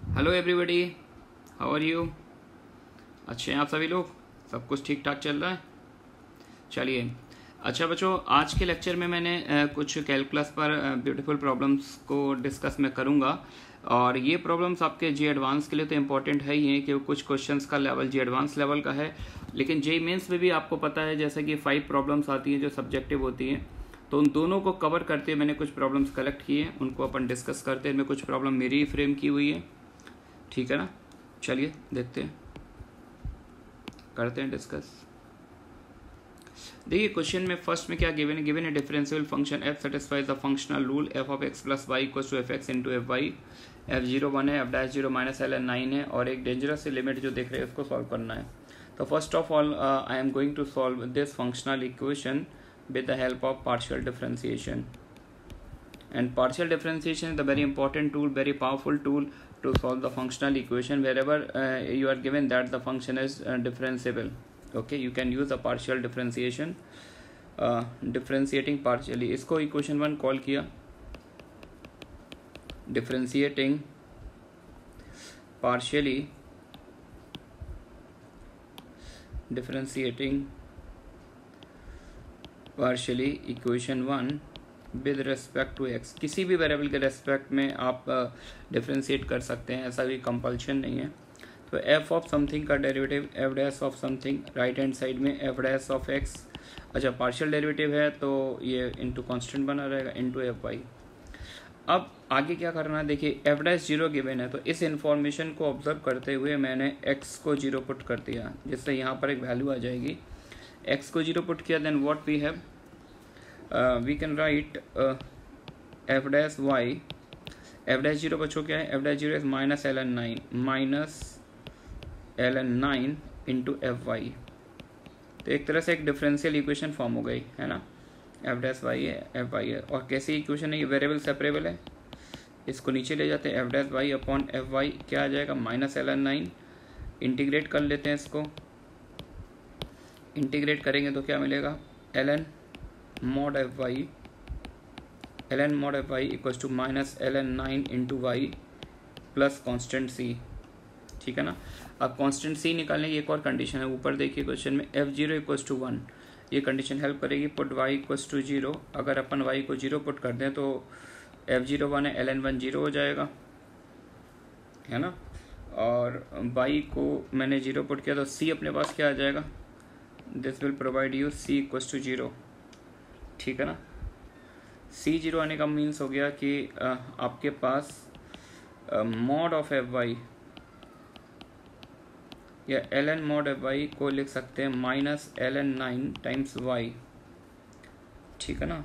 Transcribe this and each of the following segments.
Hello everybody, how are you. अच्छे हैं आप सभी लोग, सब कुछ ठीक ठाक चल रहा है। चलिए अच्छा बच्चों, आज के लेक्चर में मैंने कुछ कैलकुलस पर ब्यूटीफुल प्रॉब्लम्स को डिस्कस मैं करूंगा। और ये प्रॉब्लम्स आपके जी एडवांस के लिए तो इम्पोर्टेंट है ही है, क्योंकि कुछ क्वेश्चंस का लेवल जी एडवांस लेवल का है। लेकिन जे मेंस में भी आपको पता है जैसे कि 5 प्रॉब्लम्स आती हैं जो सब्जेक्टिव होती हैं, तो उन दोनों को कवर करते हुए मैंने कुछ प्रॉब्लम्स कलेक्ट किए हैं, उनको अपन डिस्कस करते हैं। इनमें कुछ प्रॉब्लम मेरी ही फ्रेम की हुई है, ठीक है ना। चलिए देखते हैं, करते हैं डिस्कस। देखिए क्वेश्चन में फर्स्ट में क्या गिवन है, गिवन है differential function f satisfies the functional rule f of x plus Y equals to F X into F Y. f0 1 है, f'0 माइनस ln 9 है, और एक डेंजरस से लिमिट जो देख रहे हैं उसको सॉल्व करना है। तो first of all I am going to solve this functional equation with the help of partial differentiation. And partial differentiation is the very important tool, very powerful tool to solve the functional equation wherever you are given that the function is differentiable. Okay, you can use a partial differentiation, differentiating partially. इसको equation 1 call किया, differentiating partially, equation 1 with respect to X. किसी भी variable के respect में आप differentiate कर सकते हैं, ऐसा कोई कंपल्शन नहीं है। तो एफ ऑफ समथिंग का derivative F dash of something, right hand side में एफ डैश ऑफ एक्स। अच्छा, पार्शियल डेरिवेटिव है तो ये इंटू कॉन्स्टेंट बना रहेगा इंटू एफ वाई। अब आगे क्या करना है, देखिए एफ डैश 0 गिवन है, तो इस इंफॉर्मेशन को ऑब्जर्व करते हुए मैंने एक्स को 0 पुट कर दिया, जिससे यहाँ पर एक वैल्यू आ जाएगी। एक्स को 0 पुट किया, then what we have, we can write f dash y, f dash 0 बच्चों क्या है, f dash 0 is minus ln 9 into F Y. तो एक तरह से एक डिफरेंशियल इक्वेशन फॉर्म हो गई है ना, f dash y है, f y है। और कैसी इक्वेशन है, ये वेरिएबल सेपरेबल है, इसको नीचे ले जाते हैं, f dash y upon F Y क्या आ जाएगा, माइनस ln 9। इंटीग्रेट कर लेते हैं इसको, इंटीग्रेट करेंगे तो क्या मिलेगा, ln mod f y, ln mod f y equals to minus ln 9 into y plus constant c, ठीक है ना। अब कॉन्स्टेंट सी निकालने की एक और कंडीशन है, ऊपर देखिए क्वेश्चन में f0 इक्वल्स टू 1, ये कंडीशन हेल्प करेगी। पुट y इक्वल्स टू 0, अगर अपन y को 0 पुट कर दें तो f0 1 है, ln 1 0 हो जाएगा, है ना। और y को मैंने 0 पुट किया तो c अपने पास क्या आ जाएगा, this will provide you c equals to 0, ठीक है ना। C0 आने का मीन्स हो गया कि आपके पास मॉड ऑफ एफ वाई या ln मॉड एफ वाई को लिख सकते हैं माइनस ln 9 टाइम्स वाई, ठीक है ना।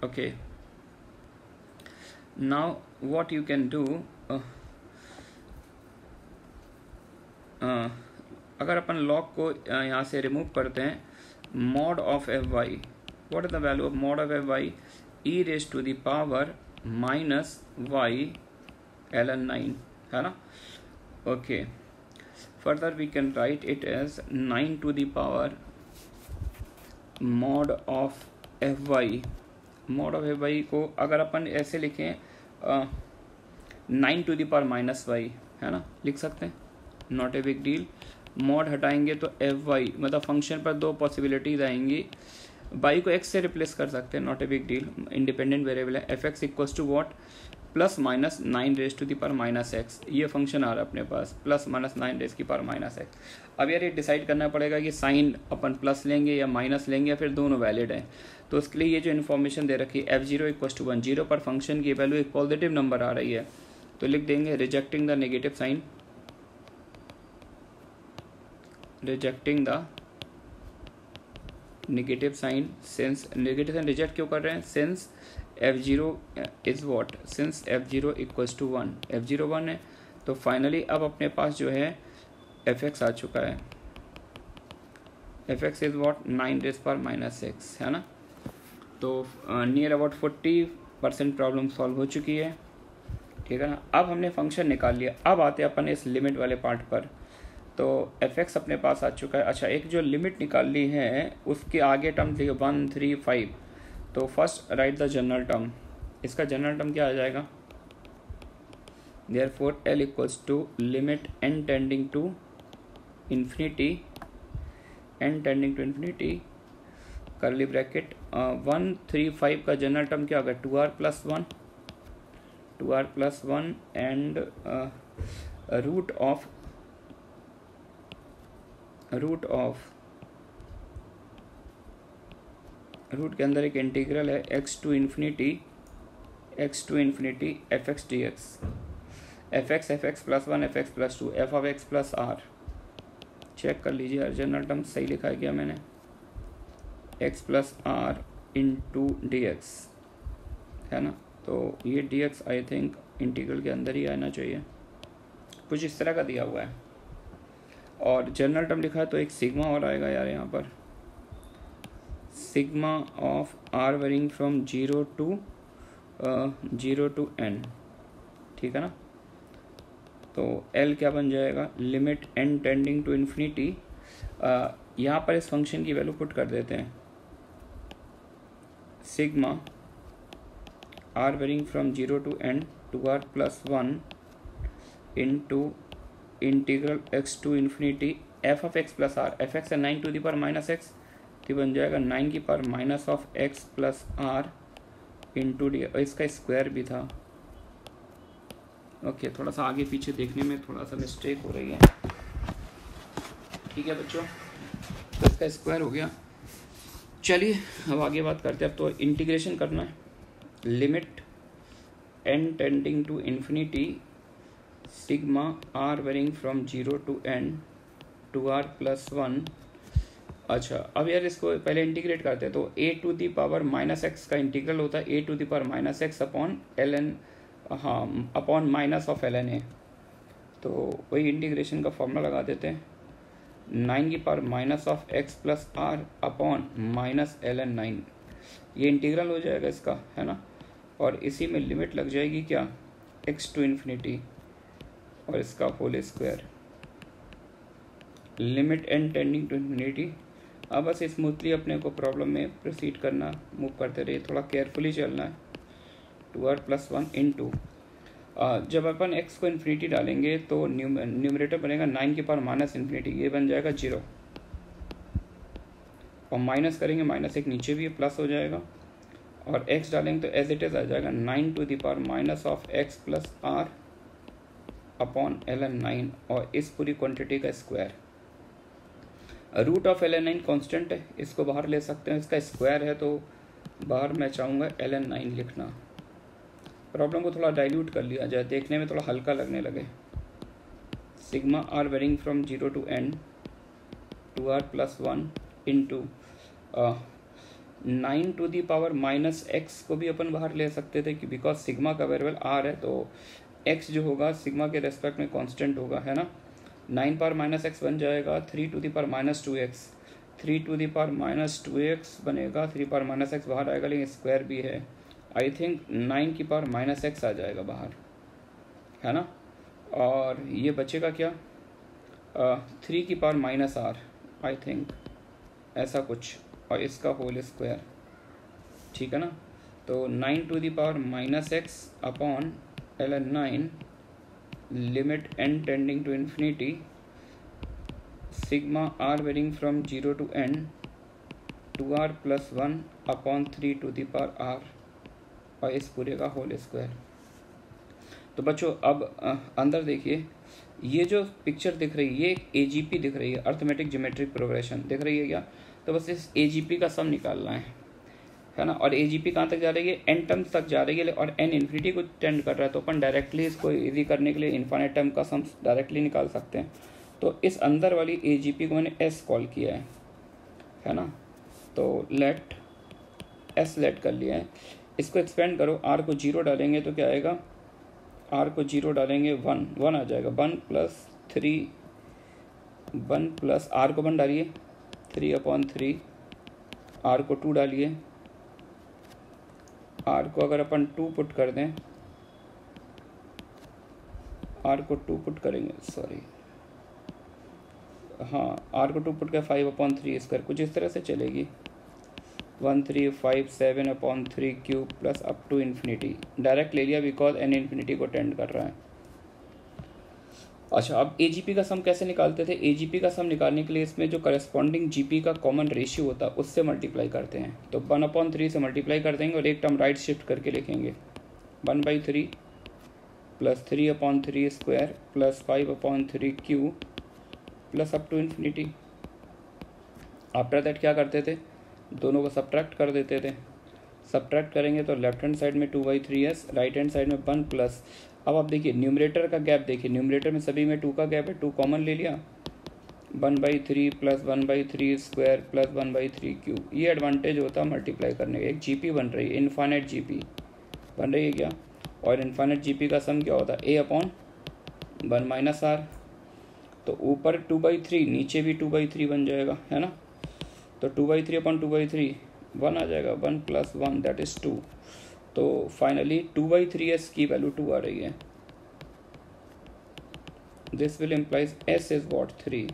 Okay, now what you can do, अगर अपन लॉग को यहाँ से रिमूव करते हैं, mod of F Y, what is the value of mod of F Y, E raise to the power minus Y ln 9, है ना। Okay, further we can write it as 9 to the power mod of F Y. Mod of F Y को अगर अपन ऐसे लिखें 9 to the power minus Y, है ना, लिख सकते हैं, not a big deal. Mod हटाएंगे तो एफ वाई, मतलब फंक्शन पर दो पॉसिबिलिटीज आएंगी, वाई को एक्स से रिप्लेस कर सकते हैं, not a big deal, independent variable है। F x equals to what, plus minus 9 raise to the power minus x, ये फंक्शन आ रहा है अपने पास, प्लस माइनस 9 रेज की पावर माइनस एक्स। अब यार ये डिसाइड करना पड़ेगा कि साइन अपन प्लस लेंगे या माइनस लेंगे या फिर दोनों वैलिड हैं। तो उसके लिए ये जो इन्फॉर्मेशन दे रखी है f0 इक्वल्स टू 1, 0 पर फंक्शन की वैल्यू एक पॉजिटिव नंबर आ रही है, तो लिख देंगे rejecting the negative sign, rejecting the negative sign. Since negative sign reject क्यों कर रहे हैं, since f0 is what, since f0 equals to 1, f0 1 है, तो फाइनली अब अपने पास जो है fx आ चुका है, fx is what 9 raise power minus X, है ना। तो नियर अबाउट 40% प्रॉब्लम सॉल्व हो चुकी है, ठीक है ना। अब हमने फंक्शन निकाल लिया, अब आते हैं अपन इस लिमिट वाले पार्ट पर। तो एफ एक्स अपने पास आ चुका है। अच्छा, एक जो लिमिट निकाल ली है उसके आगे टर्म देखिए 1 3 5, तो first write the general term, इसका जनरल टर्म क्या आ जाएगा, therefore L equals to limit n tending to infinity, n tending to infinity curly bracket 135 का जनरल टर्म क्या होगा 2r plus one and root of root के अंदर एक इंटीग्रल है x to infinity F X D X, F X plus one F X plus two F of X plus R. Check कर लीजिए यार general term सही लिखा है क्या मैंने, x plus R into D X है ना, तो ये D X I think integral के अंदर ही आना चाहिए, कुछ इस तरह का दिया हुआ है। और जनरल टर्म लिखा है तो एक सिग्मा और आएगा यार यहाँ पर, sigma of R varying from 0 to n, ठीक है ना। तो L क्या बन जाएगा, limit n tending to infinity, यहाँ पर इस फंक्शन की वैल्यू पुट कर देते हैं, sigma are varying from 0 to n 2r plus one into integral x to infinity F of X plus R, F X है 9 to the power minus X, तो बन जाएगा 9 की power minus of x plus R into D, और इसका square भी था। Okay थोड़ा सा आगे पीछे देखने में थोड़ा सा मिस्टेक हो रही है, ठीक है बच्चों, तो इसका स्क्वायर हो गया। चलिए अब आगे बात करते हैं, अब तो इंटीग्रेशन करना है, limit n tending to infinity sigma are varying from 0 to n 2r plus one. अच्छा अब यार इसको पहले इंटीग्रेट करते हैं, तो a to the power minus X का इंटीग्रल होता है a to the power minus x upon ln, हाँ अपॉन माइनस ऑफ ln है, तो वही इंटीग्रेशन का फॉर्मूला लगा देते हैं, 9 की power minus of X plus are upon minus ln 9, ये इंटीग्रल हो जाएगा इसका, है ना। और इसी में लिमिट लग जाएगी क्या, x टू इन्फिनिटी और इसका whole square, limit n tending to infinity. अब बस स्मूथली अपने को प्रॉब्लम में प्रोसीड करना, मूव करते रहिए, थोड़ा केयरफुली चलना है। 2r प्लस वन इंटू, जब अपन x को इन्फिनिटी डालेंगे तो न्यूमरेटर बनेगा 9 की पावर माइनस इन्फिनिटी, ये बन जाएगा 0, और माइनस करेंगे माइनस एक नीचे भी प्लस हो जाएगा, और x डालेंगे तो एज इट इज आ जाएगा 9 to the power minus of x plus are upon ln 9, और इस पूरी क्वांटिटी का square. Root of ln 9 constant है, इसको बाहर ले सकते हैं, इसका स्क्वायर है तो बाहर मैं चाहूँगा ln 9 लिखना। प्रॉब्लम को थोड़ा डाइल्यूट कर लिया जाए, देखने में थोड़ा हल्का लगने लगे। Sigma are varying from 0 to n 2r plus one into 9 to the power minus x को भी अपन बाहर ले सकते थे कि बिकॉज सिग्मा का वेरिएबल r है, तो x जो होगा सिग्मा के रेस्पेक्ट में कांस्टेंट होगा, है ना। 9 पावर माइनस एक्स बन जाएगा 3 to the power minus 2x, 3 to the power minus 2x बनेगा, 3 पावर माइनस एक्स बाहर आएगा लेकिन स्क्वायर भी है, आई थिंक 9 की पावर माइनस एक्स आ जाएगा बाहर, है ना। और ये बचेगा क्या, 3 की power minus r, I think ऐसा कुछ, और इसका होल स्क्वायर, ठीक है ना। तो 9 to the power minus x upon ln 9 limit n tending to infinity sigma are varying from 0 to n 2r plus one upon 3 to the power r, और इस पूरे का होल स्क्वायर। तो बच्चों अब अंदर देखिए, ये जो पिक्चर दिख रही है ये AGP दिख रही है, अर्थमेटिक ज्योमेट्रिक प्रोग्रेशन दिख रही है क्या, तो बस इस AGP का सम निकालना है ना। और AGP कहाँ तक जा रही है, n टर्म्स तक जा रही है, और n इन्फिनिटी को टेंड कर रहा है, तो अपन डायरेक्टली इसको इजी करने के लिए इन्फाइनाइट टर्म का सम डायरेक्टली निकाल सकते हैं। तो इस अंदर वाली AGP को मैंने S कॉल किया है ना, तो लेट S लेट कर लिया है, इसको एक्सपेंड करो, r को 0 डालेंगे तो क्या आएगा, r को 0 डालेंगे 1 आ जाएगा, 1 प्लस 3, 1 प्लस r को 1 डालिए 3/3, r को 2 डालिए, r को अगर अपन 2 पुट कर दें, r को 2 पुट करेंगे, सॉरी हाँ r को 2 पुट कर 5/3 स्क्वायर, कुछ इस तरह से चलेगी, 1357/3 cube plus up to infinity. Direct ले लिया बिकॉज एन इन्फिनिटी को टेंड कर रहा है। अच्छा, अब एजीपी का सम कैसे निकालते थे? एजीपी का सम निकालने के लिए इसमें जो करस्पॉन्डिंग जीपी का कॉमन रेशियो होता है उससे मल्टीप्लाई करते हैं। तो 1/3 से मल्टीप्लाई कर देंगे और एक टर्म राइट शिफ्ट करके लिखेंगे 1/3 plus 3/3 square plus 5/3 cube plus up to infinity. After that क्या करते थे? दोनों को सब्ट्रैक्ट कर देते थे। सब्ट्रैक्ट करेंगे तो लेफ्ट हैंड साइड में 2/3s, राइट हैंड साइड में 1 प्लस। अब आप देखिए न्यूमरेटर का गैप देखिए, न्यूमरेटर में सभी में 2 का गैप है, 2 कॉमन ले लिया 1/3 प्लस 1/3 स्क्वायर प्लस 1/3 क्यूब। ये एडवांटेज होता है मल्टीप्लाई करने का। एक जीपी बन रही है, इनफाइनाइट जीपी बन रही है क्या? और इनफाइनाइट जीपी का सम क्या होता है? a/1 minus are. तो ऊपर 2/3, नीचे भी 2/3 बन जाएगा, है ना? तो 2/3/2/3 1 आ जाएगा, 1 + 1 दैट इज 2। तो फाइनली 2/3s की वैल्यू 2 आ रही है। This will implies s is what 3,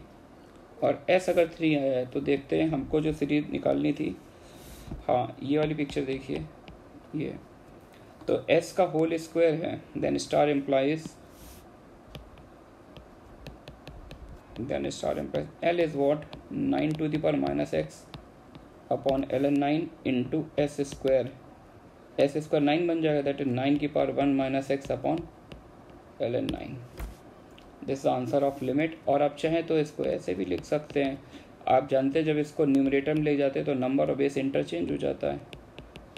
और s अगर 3 आया है तो देखते हैं हमको जो सीरीज निकालनी थी। हाँ, ये वाली पिक्चर देखिए, ये तो s का होल स्क्वायर है, then star implies l is what 9 to the power minus x upon ln 9 into s square. s square 9 बन जाएगा, दैट इज 9 की power 1 minus x upon ln 9। This answer of limit. और आप चाहें तो इसको ऐसे भी लिख सकते हैं। आप जानते हैं जब इसको न्यूमरेटर में ले जाते हैं तो नंबर और बेस इंटरचेंज हो जाता है।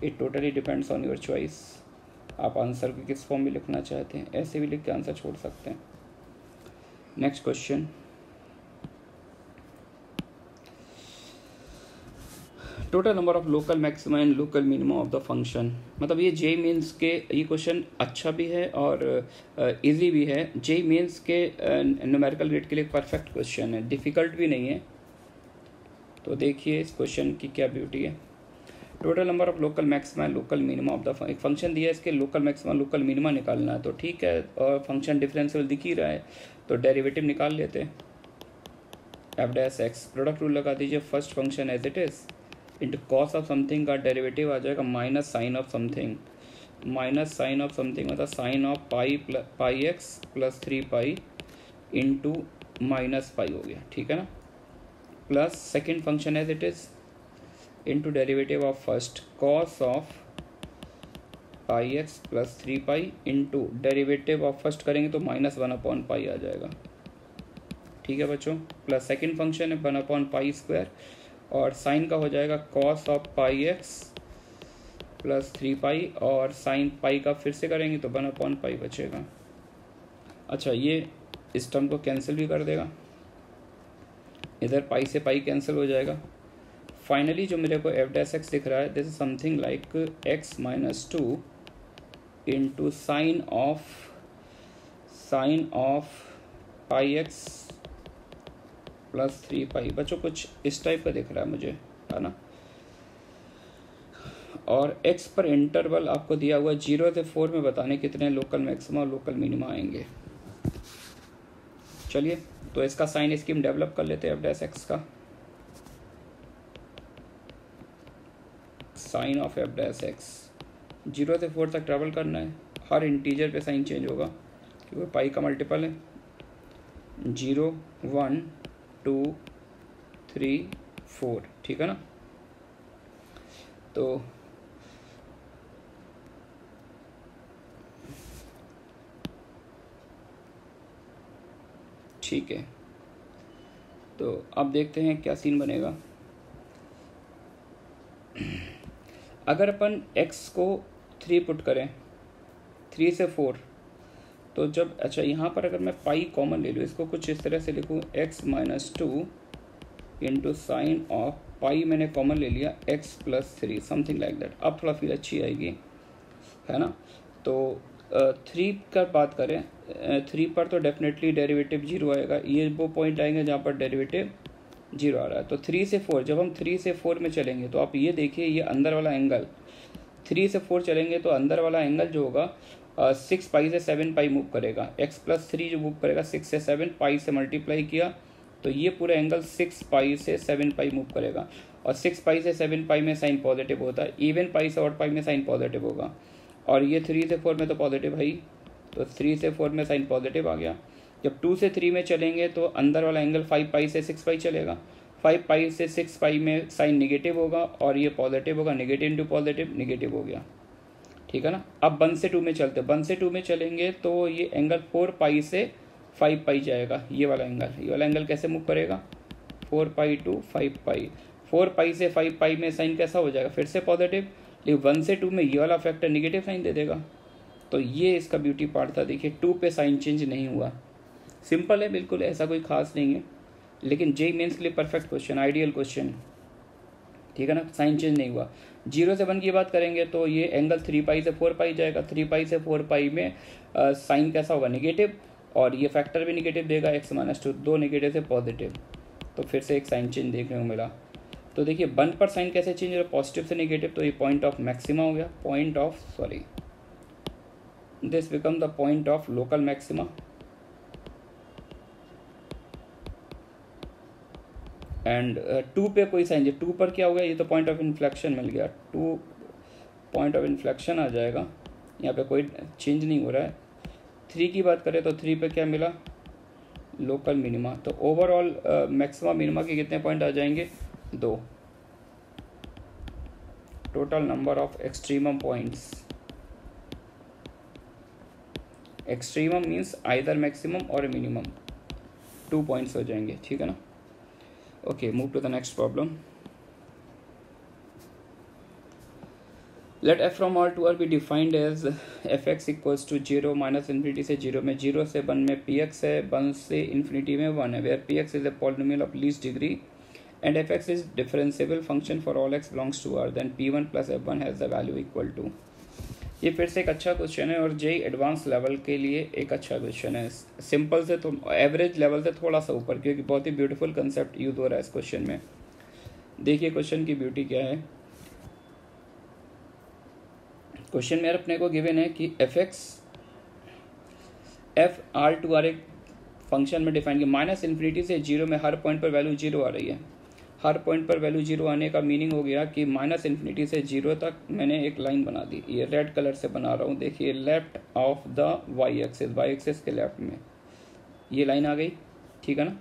It totally depends on your choice. आप आंसर को किस फॉर्म में लिखना चाहते हैं, ऐसे भी लिख के आंसर छोड़ सकते हैं। Next question, total number of local maxima and local minimum of the function. मतलब ये जे मीन्स के ये क्वेश्चन अच्छा भी है और इजी भी है। जे मीन्स के न्यूमेरिकल ग्रेड के लिए परफेक्ट क्वेश्चन है, डिफ़िकल्ट भी नहीं है। तो देखिए इस क्वेश्चन की क्या ब्यूटी है। Total number of local maxima and local minima of the एक फंक्शन दिया है, इसके लोकल मैक्सिमा लोकल मिनिमा निकालना है। तो ठीक है, और फंक्शन डिफरेंशियल दिख ही रहा है तो डेरिवेटिव निकाल लेते हैं। f'(x) प्रोडक्ट रूल लगा दीजिए, first function as it is into cos of something का डेरिवेटिव आ जाएगा minus sine of something. Minus sine of something मतलब sine of pi x plus 3 pi into minus pi हो गया, ठीक है ना। Plus second function as it is into derivative of first cos of pi x plus 3 pi into derivative of first करेंगे तो -1/पाई आ जाएगा, ठीक है बच्चों। प्लस सेकेंड फंक्शन है 1/पाई स्क्वायर और साइन का हो जाएगा cos of pi x plus 3 पाई और साइन पाई का फिर से करेंगे तो 1/पाई बचेगा। अच्छा, ये इस टर्म को कैंसिल भी कर देगा, इधर पाई से पाई कैंसिल हो जाएगा। फाइनली जो मेरे को f'(x) दिख रहा है, this is something like x - 2 into sine of pi x plus 3 पाई। बच्चों कुछ इस टाइप का दिख रहा है मुझे, है ना। और x पर इंटरवल आपको दिया हुआ 0 से 4 में बताने कितने लोकल मैक्सिमा और लोकल मिनिमा आएंगे। चलिए तो इसका साइन स्कीम डेवलप कर लेते हैं f'(x) का। साइन ऑफ f'(x) 0 से 4 तक ट्रेवल करना है, हर इंटीजर पे साइन चेंज होगा क्योंकि पाई का मल्टीपल है। 0 1 2 3 4, ठीक है ना। तो ठीक है, तो अब देखते हैं क्या सीन बनेगा। अगर अपन x को 3 पुट करें, 3 से 4, तो जब अच्छा यहाँ पर अगर मैं पाई कॉमन ले लूँ, इसको कुछ इस तरह से लिखूँ x - 2 इंटू साइन ऑफ पाई मैंने कॉमन ले लिया x plus 3 something like that. अब थोड़ा फील अच्छी आएगी, है ना। तो 3 का बात करें, 3 पर तो डेफिनेटली डेरिवेटिव 0 आएगा। ये वो पॉइंट आएंगे जहाँ पर डेरिवेटिव 0 आ रहा है। तो 3 से 4, जब हम 3 से 4 में चलेंगे तो आप ये देखिए, ये अंदर वाला एंगल 3 से 4 चलेंगे तो अंदर वाला एंगल जो होगा 6 पाई से 7 पाई मूव करेगा। x प्लस 3 जो मूव करेगा 6 से 7 पाई से मल्टीप्लाई किया तो ये पूरा एंगल 6 पाई से 7 पाई मूव करेगा। और 6 पाई से 7 पाई में साइन पॉजिटिव होता है, इवन पाई से ऑड पाई में साइन पॉजिटिव होगा, और ये 3 से 4 में तो पॉजिटिव है ही, तो 3 से 4 में साइन पॉजिटिव आ गया। जब 2 से 3 में चलेंगे तो अंदर वाला एंगल 5 पाई से 6 पाई चलेगा, 5 पाई से 6 पाई में साइन निगेटिव होगा और ये पॉजिटिव होगा, निगेटिव इंटू पॉजिटिव निगेटिव हो गया, ठीक है ना। अब 1 से 2 में चलते, 1 से 2 में चलेंगे तो ये एंगल 4 पाई से 5 पाई जाएगा, ये वाला एंगल कैसे मूव करेगा, 4 पाई टू 5 पाई, 4 पाई से 5 पाई में साइन कैसा हो जाएगा, फिर से पॉजिटिव, लेकिन 1 से 2 में ये वाला फैक्टर निगेटिव साइन दे देगा। तो ये इसका ब्यूटी पार्ट था। देखिए 2 पे साइन चेंज नहीं हुआ, सिंपल है बिल्कुल, ऐसा कोई खास नहीं है, लेकिन जेईई मेंस के लिए परफेक्ट क्वेश्चन, आइडियल क्वेश्चन, ठीक है ना, साइन चेंज नहीं हुआ। 0 से 1 की बात करेंगे तो ये एंगल 3 पाई से 4 पाई जाएगा, 3 पाई से 4 पाई में साइन कैसा होगा, निगेटिव, और ये फैक्टर भी निगेटिव देगा, x - 2, 2 निगेटिव से पॉजिटिव, तो फिर से एक साइन चेंज देखने को मिला। तो देखिए 1 पर साइन कैसे चेंज हो, पॉजिटिव से निगेटिव, तो ये पॉइंट ऑफ मैक्सिमा हो गया, this become the point of local maxima, and 2 पे कोई साइन, 2 पर क्या हो गया, ये तो पॉइंट ऑफ इन्फ्लेक्शन मिल गया, 2 पॉइंट ऑफ इन्फ्लेक्शन आ जाएगा, यहाँ पे कोई चेंज नहीं हो रहा है। 3 की बात करें तो 3 पे क्या मिला, लोकल मिनिमा, तो ओवरऑल मैक्सिमा मिनिमा के कितने पॉइंट आ जाएंगे, 2, total number of extremum points, extremum means either maximum और मिनिमम, 2 पॉइंट्स हो जाएंगे, ठीक है ना। Okay, move to the next problem. Let f from R to R be defined as fx equals to 0 minus infinity से 0 में, 0 से 1 में px है, 1 से इन्फिनिटी में 1 है, where px is a polynomial of least degree and fx is differentiable function for all x belongs to R, then p1 plus f1 has the value equal to. ये फिर से एक अच्छा क्वेश्चन है और जेईई एडवांस लेवल के लिए एक अच्छा क्वेश्चन है, सिंपल से तो एवरेज लेवल से थोड़ा सा ऊपर, क्योंकि बहुत ही ब्यूटीफुल कंसेप्ट यूज हो रहा है इस क्वेश्चन में। देखिए क्वेश्चन की ब्यूटी क्या है, क्वेश्चन में अपने को गिवन है कि f R to R एक फंक्शन में डिफाइन किया, माइनस इन्फिनिटी से 0 में हर पॉइंट पर वैल्यू 0 आ रही है, हर पॉइंट पर वैल्यू 0 आने का मीनिंग हो गया कि माइनस इन्फिनिटी से 0 तक मैंने एक लाइन बना दी, ये रेड कलर से बना रहा हूँ, देखिए left of the y axis के लेफ्ट में ये लाइन आ गई, ठीक है ना।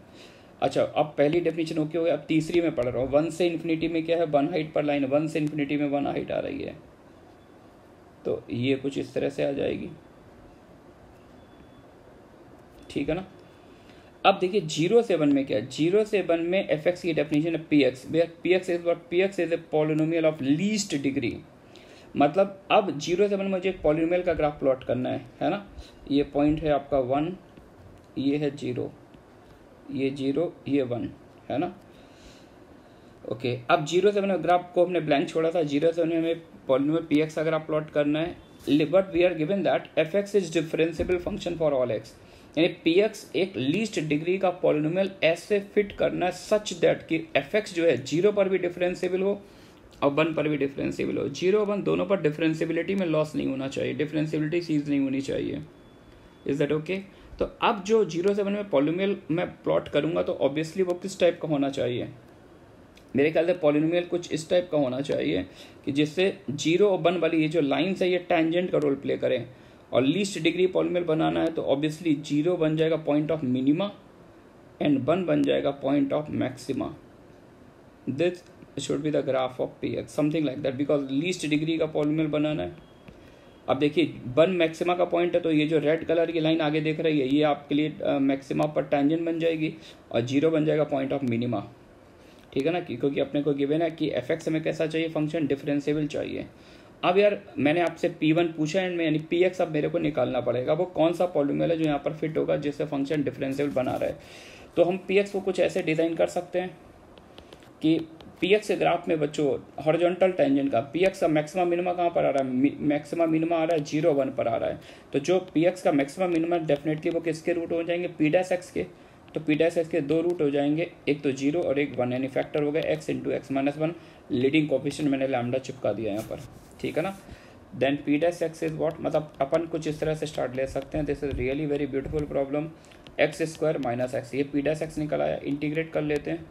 अच्छा, अब पहली डेफिनेशन ओके हो गया, अब तीसरी में पढ़ रहा हूँ, 1 से इन्फिनिटी में क्या है, 1 हाइट पर लाइन, 1 से इन्फिनिटी में 1 हाइट आ रही है, तो ये कुछ इस तरह से आ जाएगी, ठीक है ना। अब देखिए 0 से 1 में क्या है, 0 से 1 में fx की डेफिनेशन है px, where px is a polynomial of least degree, मतलब अब 0 से 1 में मुझे एक पॉलिनोमियल का ग्राफ प्लॉट करना है ना। ये पॉइंट है आपका 1, ये है 0, ये 0, ये 1 है ना। ओके, अब 0 से 1 में ग्राफ को हमने ब्लैंक छोड़ा था, 0 से 1 में हमें पॉलिनोमियल px का ग्राफ प्लॉट करना है, but we are given that fx is differentiable function for all x, यानी px एक लीस्ट डिग्री का पॉलिनोमियल ऐसे फिट करना है सच दैट कि fx जो है 0 पर भी डिफरेंशिएबल हो और 1 पर भी डिफरेंशिएबल हो, 0 1 दोनों पर डिफरेंशिएबिलिटी में लॉस नहीं होना चाहिए, डिफरेंशिएबिलिटी सीज नहीं होनी चाहिए, इज दैट ओके। तो अब जो 0 से 1 में पॉलिनोमियल मैं प्लॉट करूंगा तो ऑब्वियसली वो किस टाइप का होना चाहिए, मेरे ख्याल से पॉलिनोमियल कुछ इस टाइप का होना चाहिए कि जिससे 0 और 1 वाली ये जो लाइन्स है ये टेंजेंट का रोल प्ले करें, और लीस्ट डिग्री पॉलिनोमियल बनाना है तो ऑब्वियसली 0 बन जाएगा पॉइंट ऑफ मिनिमा एंड 1 बन जाएगा point of maxima, this should be the graph of px, something like that, because least degree का पॉलिनोमियल बनाना है। अब देखिए 1 मैक्सिमा का पॉइंट है, तो ये जो रेड कलर की लाइन आगे देख रही है ये आपके लिए मैक्सिमा पर टेंजेंट बन जाएगी, और 0 बन जाएगा पॉइंट ऑफ मिनिमा, ठीक है ना, क्योंकि अपने को गिवन है कि fx हमें कैसा चाहिए, फंक्शन डिफरेंशिएबल चाहिए। अब यार मैंने आपसे p1 पूछा एंड में यानी px अब मेरे को निकालना पड़ेगा, वो कौन सा पॉलिनोमियल है जो यहाँ पर फिट होगा जिससे फंक्शन डिफरेंशिएबल बना रहा है। तो हम px को कुछ ऐसे डिज़ाइन कर सकते हैं कि px के ग्राफ में बच्चों हॉरिजॉन्टल टेंजेंट का px का मैक्सिमम मिनिमा कहाँ पर आ रहा है, मैक्सिमम मिनिमा आ रहा है 0 1 पर आ रहा है, तो जो px का मैक्सिमम मिनिमा डेफिनेटली वो किसके रूट हो जाएंगे, p' के, तो p' के 2 रूट हो जाएंगे, एक तो 0 और एक 1, यानी फैक्टर हो गया x into x minus 1, leading coefficient मैंने लैम्डा चिपका दिया यहाँ पर, ठीक है ना। देन p' इज व्हाट, मतलब अपन कुछ इस तरह से स्टार्ट ले सकते हैं, this is really very beautiful problem, x² minus x, ये p' निकल आया, इंटीग्रेट कर लेते हैं,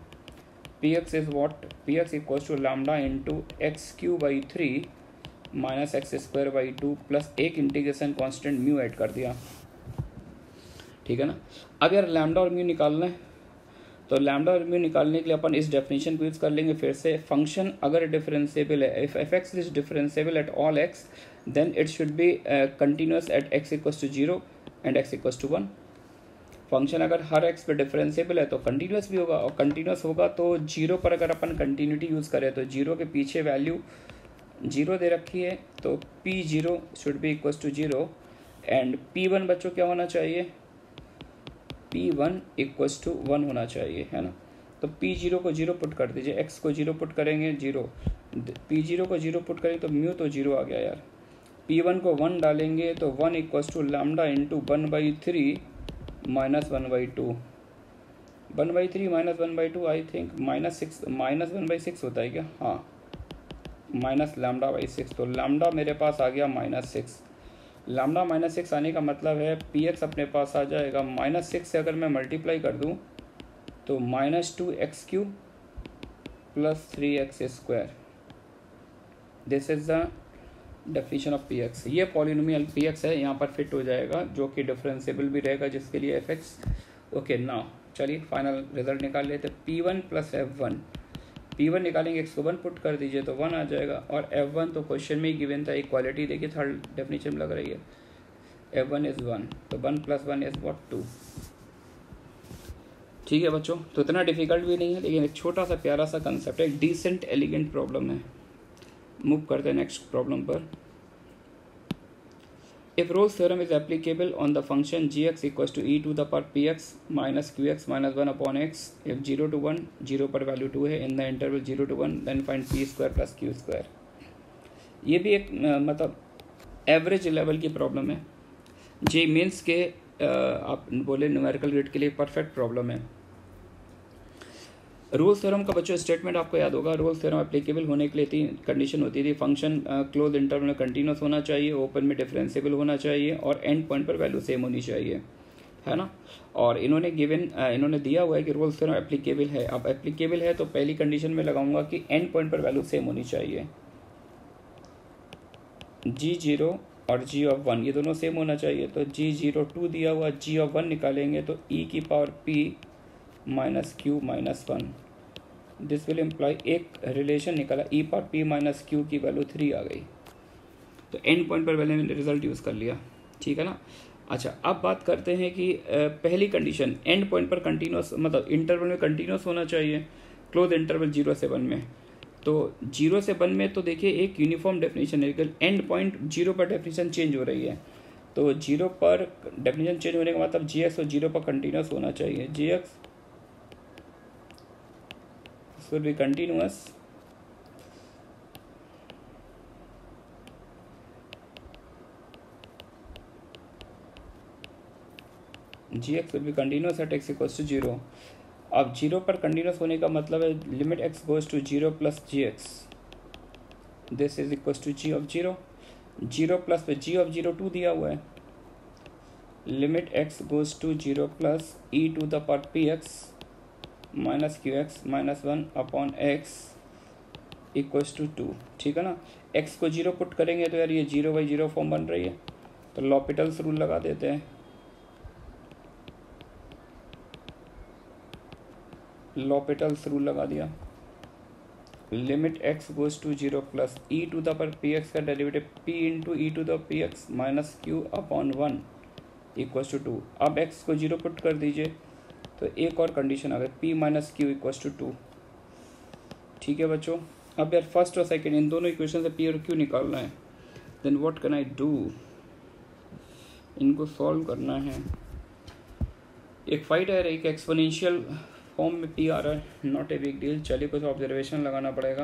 p x is what, p x equals to lambda into x cube by 3 minus x square by 2 plus एक इंटीग्रेशन कॉन्स्टेंट म्यू ऐड कर दिया, ठीक है ना। अब यार लैम्डा और म्यू निकालना है, तो लैम्डा और म्यू निकालने के लिए अपन इस डेफिनेशन को यूज़ कर लेंगे फिर से। फंक्शन अगर डिफरेंशिएबल है, if f x is differentiable at all x then it should be continuous at x equals to 0 and x equals to 1। Function अगर हर एक्स पे डिफरेंशिएबल है तो कंटिन्यूस भी होगा, और कंटिन्यूस होगा तो 0 पर अगर अपन कंटिन्यूटी यूज़ करें तो 0 के पीछे वैल्यू 0 दे रखी है, तो P0 should be equals to 0 and P1 बच्चों क्या होना चाहिए, P1 इक्वल्स टू 1 होना चाहिए, है ना। तो P0 को 0 पुट कर दीजिए, x को 0 पुट करेंगे 0, P0 को 0 पुट करेंगे तो म्यू तो 0 आ गया यार। P1 को 1 डालेंगे तो 1 equals to lambda into 1/3 minus 1/2, 1/3 minus 1/2 I think minus 1/6 होता है क्या, हाँ माइनस लैम्डा बाई 6, तो लैम्डा मेरे पास आ गया -6। लैम्डा -6 आने का मतलब है पी एक्स अपने पास आ जाएगा -6 से अगर मैं मल्टीप्लाई कर दूं तो -2x³ plus 3x²। This is the definition of P x. ये पॉलिनोमियल पी एक्स है, यहाँ पर फिट हो जाएगा, जो कि डिफरेंशिएबल भी रहेगा जिसके लिए एफ एक्स। ओके नाउ चलिए फाइनल रिजल्ट निकाल लेते हैं। P1 प्लस F1, P1 निकालेंगे, x को 1 पुट कर दीजिए तो 1 आ जाएगा, और F1 तो क्वेश्चन में ही गिवन था, इक्वालिटी देखिए थर्ड डेफिनेशन लग रही है, F1 इज 1, तो 1 प्लस 1 इज वॉट 2। ठीक है बच्चों, तो इतना डिफिकल्ट भी नहीं है, लेकिन एक छोटा सा प्यारा सा कंसेप्ट है, एक डिसेंट एलिगेंट प्रॉब्लम है। मूव करते हैं नेक्स्ट प्रॉब्लम पर। If Rolle's theorem is applicable on the function gx equals to e to the power px minus qx minus 1 upon x, if 0 to 1, 0 पर वैल्यू 2 है, in the interval 0 to 1, then find p square plus q square। ये भी एक मतलब average level की problem है, जे means के आप बोले न्यूमेरिकल ग्रिड के लिए परफेक्ट प्रॉब्लम है। रोल्स थ्योरम का बच्चों स्टेटमेंट आपको याद होगा, रोल्स थ्योरम एप्लीकेबल होने के लिए 3 कंडीशन होती थी, फंक्शन क्लोज इंटरवल में कंटिन्यूस होना चाहिए, ओपन में डिफरेंशिएबल होना चाहिए, और एंड पॉइंट पर वैल्यू सेम होनी चाहिए, है ना। और इन्होंने दिया हुआ है कि रोल्स थ्योरम एप्लीकेबल है। अब एप्लीकेबल है तो पहली कंडीशन में लगाऊंगा कि एंड पॉइंट पर वैल्यू सेम होनी चाहिए, G0 और G(1) ये दोनों सेम होना चाहिए, तो G02 दिया हुआ, G(1) निकालेंगे तो e की power p minus Q minus 1, this will imply एक रिलेशन निकाला, e power p minus Q की वैल्यू 3 आ गई, तो एंड पॉइंट पर वैल्यू मैंने रिजल्ट यूज़ कर लिया, ठीक है ना। अच्छा अब बात करते हैं कि पहली कंडीशन एंड पॉइंट पर कंटिन्यूस, मतलब इंटरवल में कंटिन्यूस होना चाहिए, क्लोज इंटरवल 0 से 1 में, तो 0 से 1 में तो देखिए एक यूनिफॉर्म डेफिनेशन है, एंड पॉइंट 0 पर डेफिनेशन चेंज हो रही है, तो 0 पर डेफिनेशन चेंज होने का मतलब gx और 0 पर कंटिन्यूस होना चाहिए, gx will be continuous gx will be continuous at x equals to 0। अब 0 पर कंटिन्यूस होने का मतलब है limit x goes to 0 plus gx, this is equals to g of 0, 0 plus पे g ऑफ 0 2 दिया हुआ है, limit x goes to 0 plus e to the power px minus q x minus 1 upon x equals to 2, ठीक है ना। x को 0 put करेंगे तो यार ये 0/0 फॉर्म बन रही है, तो लॉपिटल्स रूल लगा देते हैं, लॉपिटल्स रूल लगा दिया, limit x goes to 0 plus e to the power px का derivative p into e to the px minus q upon 1 equals to 2। अब x को 0 पुट कर दीजिए तो एक और कंडीशन आ गई, p minus q equals to 2, ठीक है बच्चों। अब यार फर्स्ट और सेकंड इन दोनों इक्वेशन से p और q निकालना है, then what can I do, इनको सॉल्व करना है। एक फाइट है, एक एक्सपोनेंशियल फॉर्म में p आ रहा है, नॉट ए बिग डील, चलिए कुछ ऑब्जर्वेशन लगाना पड़ेगा।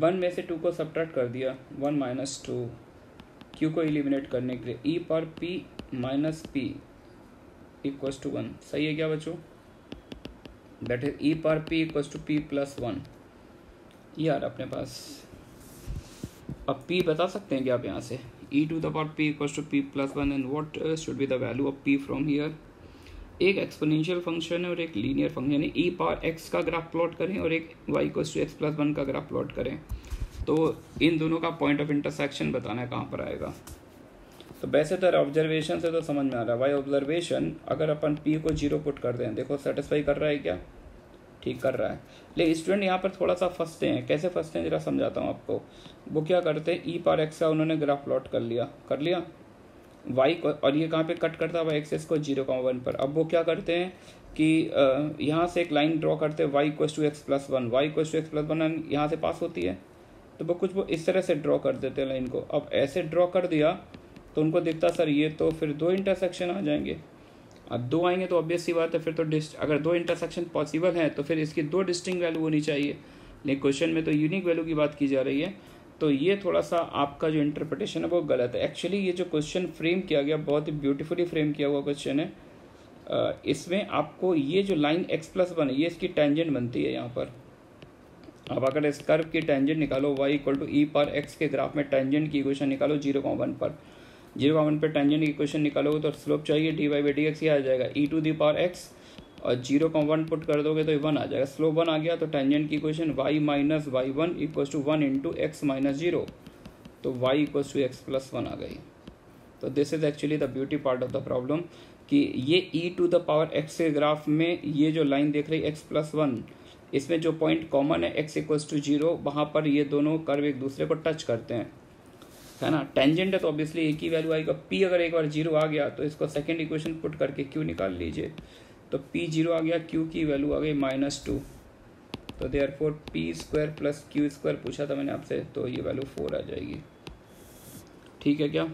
1 में से 2 को सब्ट्रैक्ट कर दिया, 1 माइनस 2, q को एलिमिनेट करने के लिए e पर p minus p equals to 1, सही है क्या बच्चों, दैट इज e पर p equals to p plus 1, यार अपने पास अब p बता सकते हैं क्या आप यहाँ से, e to the power p equals to p plus 1 and what should be the value of p from here, एक एक्सपोनेंशियल फंक्शन है और एक लीनियर फंक्शन, यानी ई पावर एक्स का ग्राफ प्लॉट करें और एक y equals to x plus 1 का ग्राफ प्लॉट करें, तो इन दोनों का पॉइंट ऑफ इंटरसेक्शन बताना है कहाँ पर आएगा। तो वैसे तो ऑब्जर्वेशन से तो समझ में आ रहा है भाई, ऑब्जर्वेशन अगर अपन पी को 0 पुट कर दें, देखो सेटिस्फाई कर रहा है क्या, ठीक कर रहा है। लेकिन स्टूडेंट यहाँ पर थोड़ा सा फंसते हैं, कैसे फंसते हैं जरा समझाता हूँ आपको। वो क्या करते हैं, ई पावर एक्स का उन्होंने ग्राफ प्लॉट कर लिया वाई को, और ये कहाँ पे कट करता है एक्सेस को 0,1 पर। अब वो क्या करते हैं कि यहाँ से एक लाइन ड्रॉ करते हैं, y equals to x plus 1, y equals to x plus 1 यहाँ से पास होती है, तो वो इस तरह से ड्रॉ कर देते हैं लाइन को। अब ऐसे ड्रॉ कर दिया तो उनको दिखता सर ये तो फिर 2 इंटरसेक्शन आ जाएंगे। अब 2 आएंगे तो ऑब्वियस सी बात है, फिर तो अगर 2 इंटरसेक्शन पॉसिबल है तो फिर इसकी 2 डिस्टिंक्ट वैल्यू होनी चाहिए, लेकिन क्वेश्चन में तो यूनिक वैल्यू की बात की जा रही है। तो ये थोड़ा सा आपका जो इंटरप्रिटेशन है वो गलत है। एक्चुअली ये जो क्वेश्चन फ्रेम किया गया बहुत ही ब्यूटीफुली फ्रेम किया हुआ क्वेश्चन है। इसमें आपको ये जो लाइन x प्लस 1 ये इसकी टेंजेंट बनती है यहाँ पर। अब अगर इस कर्व की टेंजेंट निकालो y equal to e power x के ग्राफ में टेंजेंट की इक्वेशन निकालो 0,1 पर, 0,1 पर टेंजेंट की इक्वेशन निकालोगे तो स्लोप चाहिए dy बाई डी एक्स, ये आ जाएगा ई टू दी पावर एक्स, और 0,1 पुट कर दोगे तो 1 आ जाएगा। स्लोप 1 आ गया तो टेंजेंट की equation y minus y 1 equals to 1 into x minus 0, तो y equals to x plus 1 आ गई। तो this is actually the beauty part of the problem कि ये e to the power x के ग्राफ में ये जो लाइन देख रही x प्लस 1, इसमें जो पॉइंट कॉमन है x इक्वल्स टू 0, वहाँ पर ये दोनों कर्व एक दूसरे को टच करते हैं, है ना। टेंजेंट है तो ऑब्वियसली एक ही वैल्यू आएगा। p अगर एक बार 0 आ गया तो इसको सेकेंड इक्वेशन पुट करके q निकाल लीजिए, तो p 0 आ गया, q की वैल्यू आ गई -2, तो therefore p square plus q square पूछा था मैंने आपसे, तो ये वैल्यू 4 आ जाएगी। ठीक है क्या,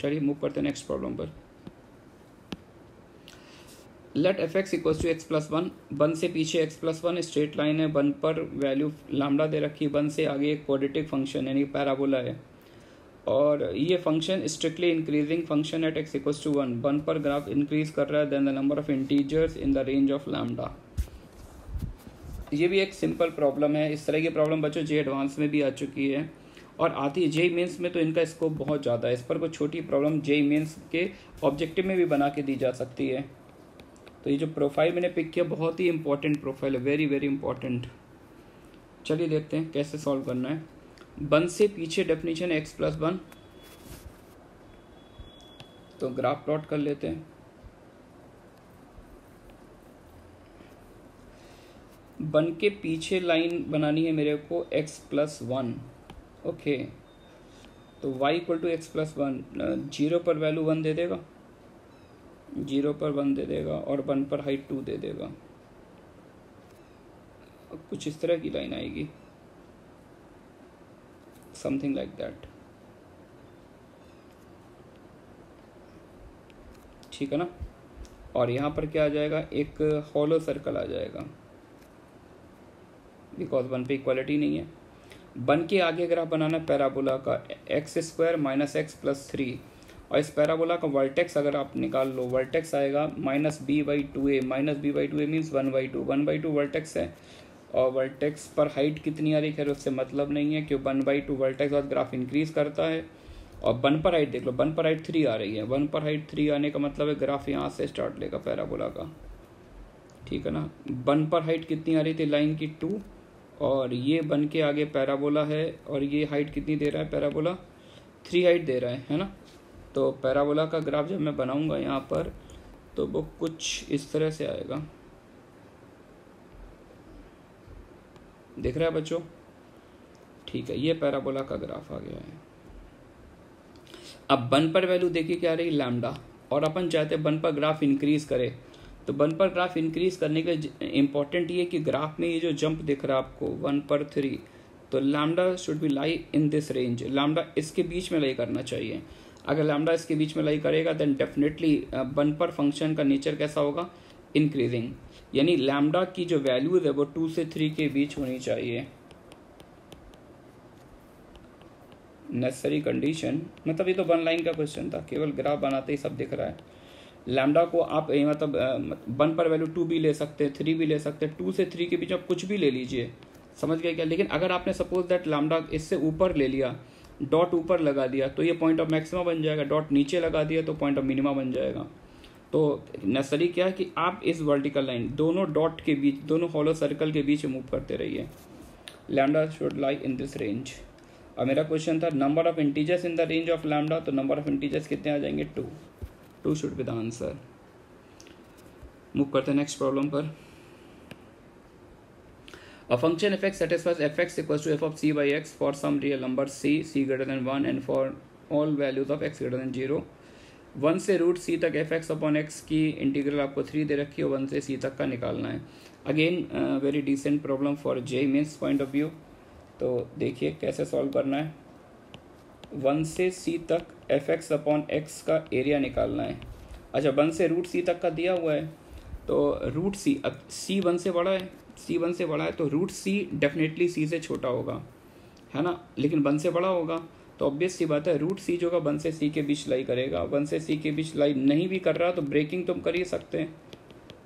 चलिए मूव करते हैं नेक्स्ट प्रॉब्लम पर। Let f x equals to x plus 1, 1 से पीछे एक्स प्लस 1 स्ट्रेट लाइन है, 1 पर वैल्यू लैम्डा दे रखी, 1 से आगे एक क्वाड्रेटिक फंक्शन यानी पैराबोला है, और ये function strictly increasing function at x equals to 1, 1 पर ग्राफ इंक्रीज कर रहा है then the number of integers in the range of lambda. ये भी एक सिंपल प्रॉब्लम है। इस तरह की प्रॉब्लम बच्चों जे एडवांस में भी आ चुकी है और आती है जे मेंस में, तो इनका स्कोप बहुत ज़्यादा है। इस पर कोई छोटी प्रॉब्लम जे मेंस के ऑब्जेक्टिव में भी बना के दी जा सकती है। तो ये जो प्रोफाइल मैंने पिक किया बहुत ही इंपॉर्टेंट प्रोफाइल है, वेरी वेरी इंपॉर्टेंट। चलिए देखते हैं कैसे सॉल्व करना है। 1 से पीछे डेफिनेशन एक्स प्लस 1, तो ग्राफ प्लॉट कर लेते हैं। 1 के पीछे लाइन बनानी है मेरे को एक्स प्लस 1, ओके। तो y equal to x plus 1, 0 पर वैल्यू 1 दे देगा, 0 पर 1 दे देगा और 1 पर हाइट 2 दे देगा। कुछ इस तरह की लाइन आएगी, समथिंग लाइक दैट, ठीक है ना। और यहाँ पर क्या आ जाएगा, एक हॉलो सर्कल आ जाएगा बिकॉज 1 पे इक्वालिटी नहीं है। 1 के आगे ग्राफ बनाना है पैराबोला का x square minus x plus 3, और इस पैराबोला का वर्टेक्स अगर आप निकाल लो, वर्टेक्स आएगा -b/2a, -b/2a मीन्स 1/2, 1/2 वर्टेक्स है, और वर्टेक्स पर हाइट कितनी आ रही है उससे मतलब नहीं है, क्यों 1/2 वर्टेक्स बाद ग्राफ इंक्रीज करता है। और 1 पर हाइट देख लो, 1 पर हाइट 3 आ रही है, 1 पर हाइट 3 आने का मतलब है ग्राफ यहाँ से स्टार्ट लेगा पैराबोला का, ठीक है ना। 1 पर हाइट कितनी आ रही थी लाइन की 2, और ये 1 के आगे पैराबोला है, और ये हाइट कितनी दे रहा है पैराबोला, 3 हाइट दे रहा है ना। तो पैराबोला का ग्राफ जब मैं बनाऊंगा यहाँ पर तो वो कुछ इस तरह से आएगा, दिख रहा है बच्चों, ठीक है। ये पैराबोला का ग्राफ आ गया है। अब 1 पर वैल्यू देखिए क्या आ रही, लैम्डा, और अपन चाहते हैं 1 पर ग्राफ इंक्रीज करे, तो 1 पर ग्राफ इंक्रीज करने के इम्पॉर्टेंट ये कि ग्राफ में ये जो जंप दिख रहा है आपको 1 पर 3, तो lambda should be lie in this range, lambda इसके बीच में लाई करना चाहिए। अगर लैम्डा इसके बीच में लाई करेगा देन डेफिनेटली 1 पर फंक्शन का नेचर कैसा होगा, इंक्रीजिंग, यानी लैम्डा की जो वैल्यू है वो 2 से 3 के बीच होनी चाहिए। नेसेसरी कंडीशन, मतलब ये तो 1 लाइन का क्वेश्चन था, केवल ग्राफ बनाते ही सब दिख रहा है। लैम्डा को आप मतलब 1 पर वैल्यू 2 भी ले सकते हैं, 3 भी ले सकते हैं, 2 से 3 के बीच आप कुछ भी ले लीजिए, समझ गए क्या। लेकिन अगर आपने सपोज दैट लैम्डा इससे ऊपर ले लिया, डॉट ऊपर लगा दिया, तो ये पॉइंट ऑफ मैक्सिमा बन जाएगा, डॉट नीचे लगा दिया तो पॉइंट ऑफ मिनिमा बन जाएगा। तो नेसेसरी क्या है कि आप इस वर्टिकल लाइन दोनों डॉट के बीच, दोनों हॉलो सर्कल के बीच मूव करते रहिए। Lambda should lie in this range. और मेरा क्वेश्चन था number of integers in the range of lambda, तो नंबर ऑफ इंटीजर्स कितने आ जाएंगे? 2 should be the answer. Move करते हैं नेक्स्ट प्रॉब्लम पर। A function f(x) satisfies f(x) equals to f of c by x for some real number c greater than 1 and for all values of x greater than 0। 1 से root c तक f(x) upon x की integral आपको 3 दे रखी है, 1 से c तक का निकालना है। Again very decent problem for JEE mains point of view. तो देखिए कैसे सॉल्व करना है। 1 से c तक f(x) अपॉन x का एरिया निकालना है। अच्छा, 1 से रूट c तक का दिया हुआ है, तो रूट c, अब c 1 से बड़ा है, c 1 से बड़ा है तो रूट c डेफिनेटली c से छोटा होगा, है ना, लेकिन 1 से बड़ा होगा, तो ऑब्वियस सी बात है रूट c जो होगा 1 से c के बीच लाई करेगा। 1 से c के बीच लाई नहीं भी कर रहा तो ब्रेकिंग तुम कर ही सकते हैं।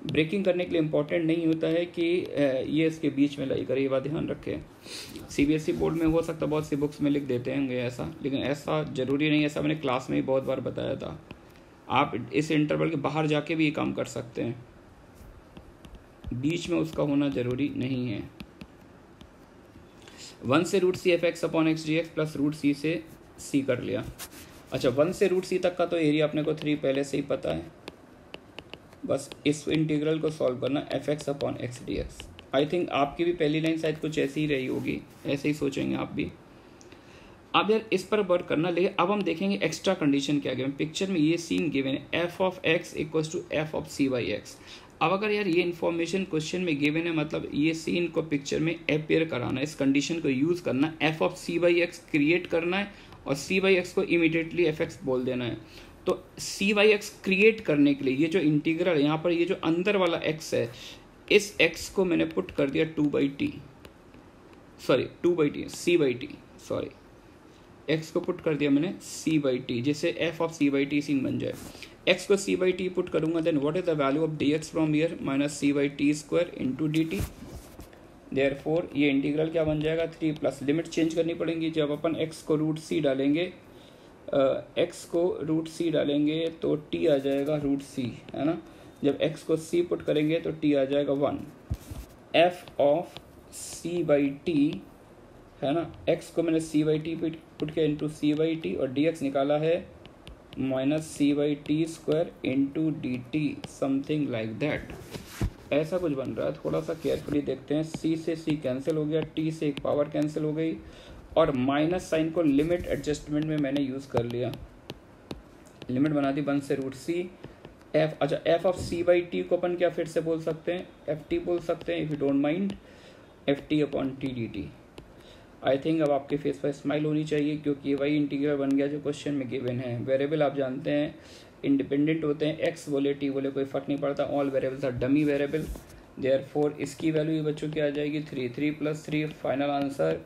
ब्रेकिंग करने के लिए इंपॉर्टेंट नहीं होता है कि ये इसके बीच में लाई करे, ये बात ध्यान रखें। CBSE बोर्ड में हो सकता है बहुत सी बुक्स में लिख देते होंगे ऐसा, लेकिन ऐसा जरूरी नहीं। ऐसा मैंने क्लास में ही बहुत बार बताया था। आप इस इंटरवल के बाहर जाके भी ये काम कर सकते हैं, बीच में उसका होना जरूरी नहीं है। 1 से root c f(x) upon x dx plus root c से c कर लिया। अच्छा, 1 से रूट c तक का तो एरिया अपने को 3 पहले से ही पता है, बस इस इंटीग्रल को सॉल्व करना f(x) upon x dx। I think आपकी भी पहली लाइन शायद कुछ ऐसी ही रही होगी, ऐसे ही सोचेंगे आप भी। अब यार इस पर वर्क करना, लेकिन अब हम देखेंगे एक्स्ट्रा कंडीशन क्या गिवन। पिक्चर में ये सीन गिवन है f of x equals to f of c by x। अब अगर यार ये इन्फॉर्मेशन क्वेश्चन में गिवन है, मतलब ये सीन को पिक्चर में अपेयर कराना है, इस कंडीशन को यूज करना, f of c by x create करना है और c बाई x को इमीडिएटली f(x) बोल देना है। तो c बाई x क्रिएट करने के लिए ये जो इंटीग्रल है, यहाँ पर ये जो अंदर वाला x है, इस x को मैंने पुट कर दिया 2/t, sorry 2/t, c/t, sorry x को पुट कर दिया मैंने c/t, जिससे f ऑफ c/t सीन बन जाए। x को c/t पुट करूंगा, then what is the value of dx from here minus c/t square into dt। Therefore ये इंटीग्रल क्या बन जाएगा 3 प्लस लिमिट चेंज करनी पड़ेगी। जब अपन x को रूट c डालेंगे, x को रूट c डालेंगे तो t आ जाएगा रूट c, है ना। जब x को c पुट करेंगे तो t आ जाएगा 1। f ऑफ c/t, है ना, x को मैंने c/t पुट किया इंटू c/t और dx निकाला है minus c/t square into dt, something like that. ऐसा कुछ बन रहा है, थोड़ा सा केयरफुली देखते हैं। c से c कैंसिल हो गया, t से एक पावर कैंसिल हो गई और माइनस साइन को लिमिट एडजस्टमेंट में मैंने यूज कर लिया, लिमिट बना दी 1 से रूट c f। अच्छा, f ऑफ c/t को अपन क्या फिर से बोल सकते हैं, ft बोल सकते हैं if you don't mind, ft upon t dt। I think अब आपके फेस पर स्माइल होनी चाहिए, क्योंकि वही इंटीग्रल बन गया जो क्वेश्चन में गिवन है। वेरिएबल आप जानते हैं इंडिपेंडेंट होते हैं, x बोले t बोले कोई फर्क नहीं पड़ता, all variables are dummy variable. Therefore इसकी वैल्यू ये बच्चों क्या आ जाएगी 3 plus 3, final answer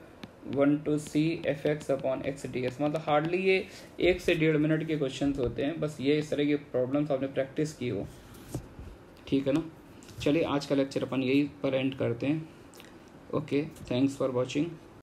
1 to c f(x) upon x dx। मतलब हार्डली ये 1 से 1.5 मिनट के क्वेश्चन होते हैं, बस ये इस तरह के प्रॉब्लम्स आपने प्रैक्टिस की हो, ठीक है ना। चलिए आज का लेक्चर अपन यही पर एंड करते हैं। Okay, thanks for watching.